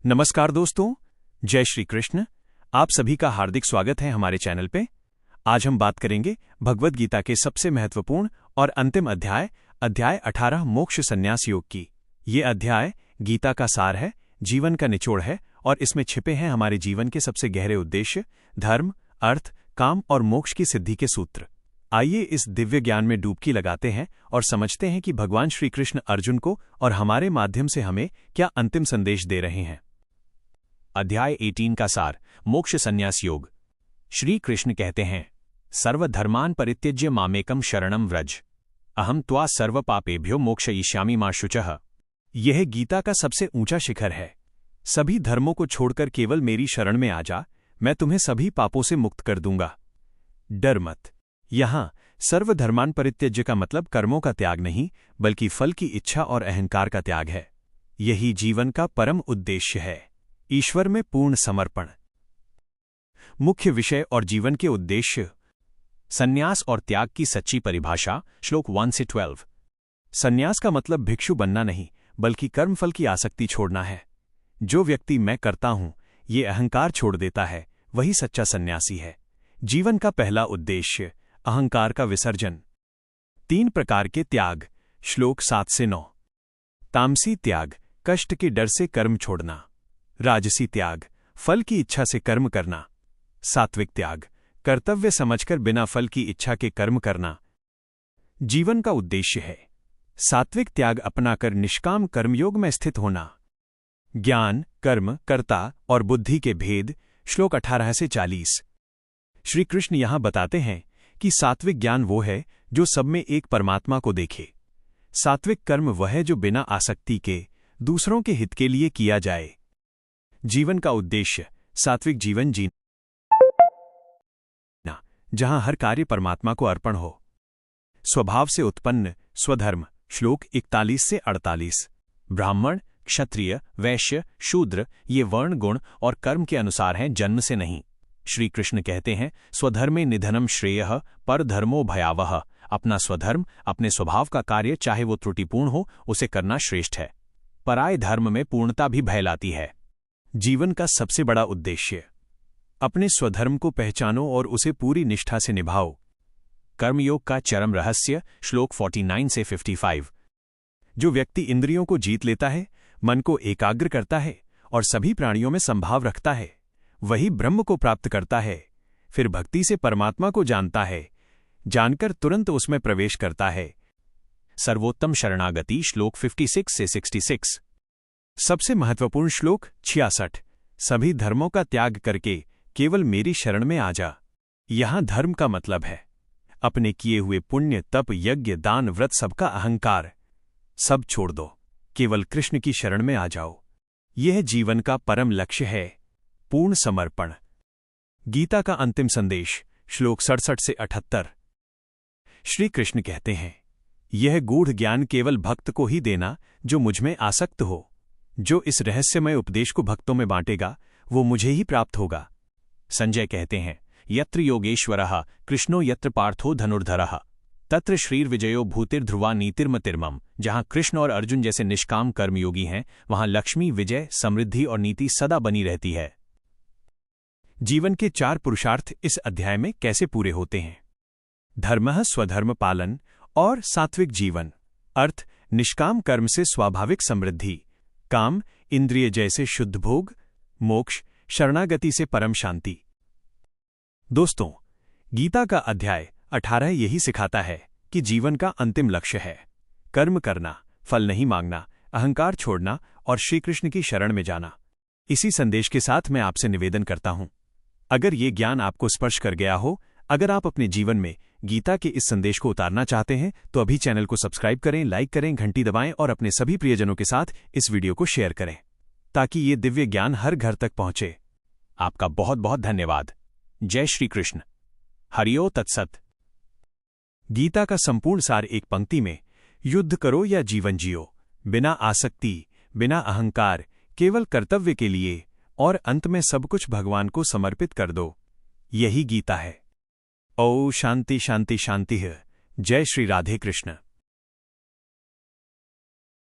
नमस्कार दोस्तों, जय श्री कृष्ण। आप सभी का हार्दिक स्वागत है हमारे चैनल पे। आज हम बात करेंगे भगवद गीता के सबसे महत्वपूर्ण और अंतिम अध्याय 18 मोक्ष संन्यास योग की। ये अध्याय गीता का सार है, जीवन का निचोड़ है और इसमें छिपे हैं हमारे जीवन के सबसे गहरे उद्देश्य, धर्म, अर्थ, काम और मोक्ष की सिद्धि के सूत्र। आइए इस दिव्य ज्ञान में डुबकी लगाते हैं और समझते हैं कि भगवान श्री कृष्ण अर्जुन को और हमारे माध्यम से हमें क्या अंतिम संदेश दे रहे हैं। अध्याय 18 का सार, मोक्ष संन्यास योग। श्री कृष्ण कहते हैं, सर्वधर्मान् परित्यज्य मामेकं शरणं व्रज, अहम त्वा सर्व पापेभ्यो मोक्षयिष्यामि मा शुचः। यह गीता का सबसे ऊंचा शिखर है। सभी धर्मों को छोड़कर केवल मेरी शरण में आ जा, मैं तुम्हें सभी पापों से मुक्त कर दूंगा। डर मत। यहां सर्वधर्मान् परित्यज्य का मतलब कर्मों का त्याग नहीं, बल्कि फल की इच्छा और अहंकार का त्याग है। यही जीवन का परम उद्देश्य है, ईश्वर में पूर्ण समर्पण। मुख्य विषय और जीवन के उद्देश्य। संन्यास और त्याग की सच्ची परिभाषा, श्लोक 1 से 12। संन्यास का मतलब भिक्षु बनना नहीं, बल्कि कर्मफल की आसक्ति छोड़ना है। जो व्यक्ति मैं करता हूं ये अहंकार छोड़ देता है, वही सच्चा सन्यासी है। जीवन का पहला उद्देश्य, अहंकार का विसर्जन। 3 प्रकार के त्याग, श्लोक 7 से 9। तामसी त्याग, कष्ट के डर से कर्म छोड़ना। राजसी त्याग, फल की इच्छा से कर्म करना। सात्विक त्याग, कर्तव्य समझकर बिना फल की इच्छा के कर्म करना। जीवन का उद्देश्य है सात्विक त्याग अपनाकर निष्काम कर्मयोग में स्थित होना। ज्ञान, कर्म, कर्ता और बुद्धि के भेद, श्लोक 18 से 40। श्री कृष्ण यहां बताते हैं कि सात्विक ज्ञान वो है जो सब में एक परमात्मा को देखे। सात्विक कर्म वह है जो बिना आसक्ति के दूसरों के हित के लिए किया जाए। जीवन का उद्देश्य, सात्विक जीवन जीना, जहां हर कार्य परमात्मा को अर्पण हो। स्वभाव से उत्पन्न स्वधर्म, श्लोक 41 से 48। ब्राह्मण, क्षत्रिय, वैश्य, शूद्र ये वर्ण, गुण और कर्म के अनुसार हैं, जन्म से नहीं। श्री कृष्ण कहते हैं, स्वधर्मे निधनम श्रेयः परधर्मो भयावह। अपना स्वधर्म, अपने स्वभाव का कार्य चाहे वो त्रुटिपूर्ण हो, उसे करना श्रेष्ठ है। पराय धर्म में पूर्णता भी भय लाती है। जीवन का सबसे बड़ा उद्देश्य, अपने स्वधर्म को पहचानो और उसे पूरी निष्ठा से निभाओ। कर्मयोग का चरम रहस्य, श्लोक 49 से 55। जो व्यक्ति इंद्रियों को जीत लेता है, मन को एकाग्र करता है और सभी प्राणियों में संभाव रखता है, वही ब्रह्म को प्राप्त करता है। फिर भक्ति से परमात्मा को जानता है, जानकर तुरंत उसमें प्रवेश करता है। सर्वोत्तम शरणागति, श्लोक 56 से 66। सबसे महत्वपूर्ण श्लोक 66। सभी धर्मों का त्याग करके केवल मेरी शरण में आ जा। यहां धर्म का मतलब है अपने किए हुए पुण्य, तप, यज्ञ, दान, व्रत, सबका अहंकार सब छोड़ दो, केवल कृष्ण की शरण में आ जाओ। यह जीवन का परम लक्ष्य है, पूर्ण समर्पण। गीता का अंतिम संदेश, श्लोक 67 से 78। श्री कृष्ण कहते हैं, यह गूढ़ ज्ञान केवल भक्त को ही देना जो मुझमें आसक्त हो। जो इस रहस्यमय उपदेश को भक्तों में बांटेगा वो मुझे ही प्राप्त होगा। संजय कहते हैं, यत्र योगेश्वरः कृष्णो यत्र पार्थो धनुर्धरः तत्र श्रीर्विजयो भूतिर्ध्रुवा नीतिर्मतिर्मम। जहां कृष्ण और अर्जुन जैसे निष्काम कर्मयोगी हैं, वहां लक्ष्मी, विजय, समृद्धि और नीति सदा बनी रहती है। जीवन के 4 पुरुषार्थ इस अध्याय में कैसे पूरे होते हैं। धर्मः, स्वधर्म पालन और सात्विक जीवन। अर्थ, निष्काम कर्म से स्वाभाविक समृद्धि। काम, इंद्रिय जैसे शुद्ध भोग। मोक्ष, शरणागति से परम शांति। दोस्तों, गीता का अध्याय 18 यही सिखाता है कि जीवन का अंतिम लक्ष्य है कर्म करना, फल नहीं मांगना, अहंकार छोड़ना और श्रीकृष्ण की शरण में जाना। इसी संदेश के साथ मैं आपसे निवेदन करता हूं, अगर ये ज्ञान आपको स्पर्श कर गया हो, अगर आप अपने जीवन में गीता के इस संदेश को उतारना चाहते हैं, तो अभी चैनल को सब्सक्राइब करें, लाइक करें, घंटी दबाएं और अपने सभी प्रियजनों के साथ इस वीडियो को शेयर करें, ताकि ये दिव्य ज्ञान हर घर तक पहुंचे। आपका बहुत बहुत धन्यवाद। जय श्री कृष्ण। हरिओ तत्सत। गीता का संपूर्ण सार एक पंक्ति में, युद्ध करो या जीवन जियो, बिना आसक्ति, बिना अहंकार, केवल कर्तव्य के लिए, और अंत में सब कुछ भगवान को समर्पित कर दो। यही गीता है। ओम शांति शांति शांति। जय श्री राधे कृष्ण।